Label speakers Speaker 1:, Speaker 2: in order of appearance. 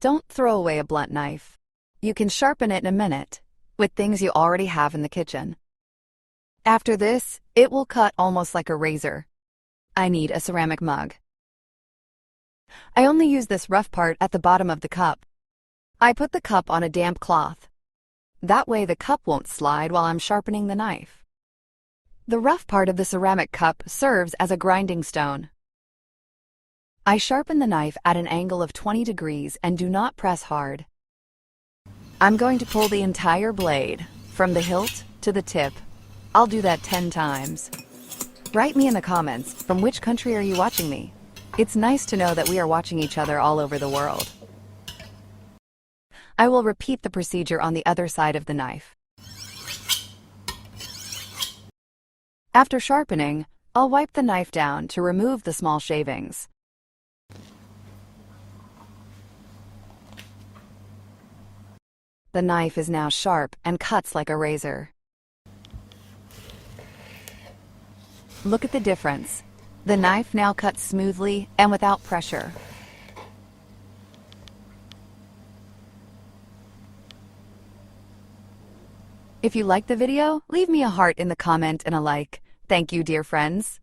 Speaker 1: Don't throw away a blunt knife. You can sharpen it in a minute with things you already have in the kitchen. After this, it will cut almost like a razor. I need a ceramic mug. I only use this rough part at the bottom of the cup. I put the cup on a damp cloth. That way the cup won't slide while I'm sharpening the knife. The rough part of the ceramic cup serves as a grinding stone. I sharpen the knife at an angle of 20 degrees and do not press hard. I'm going to pull the entire blade, from the hilt to the tip. I'll do that 10 times. Write me in the comments, from which country are you watching me? It's nice to know that we are watching each other all over the world. I will repeat the procedure on the other side of the knife. After sharpening, I'll wipe the knife down to remove the small shavings. The knife is now sharp and cuts like a razor. Look at the difference. The knife now cuts smoothly and without pressure. If you liked the video, leave me a heart in the comment and a like. Thank you, dear friends.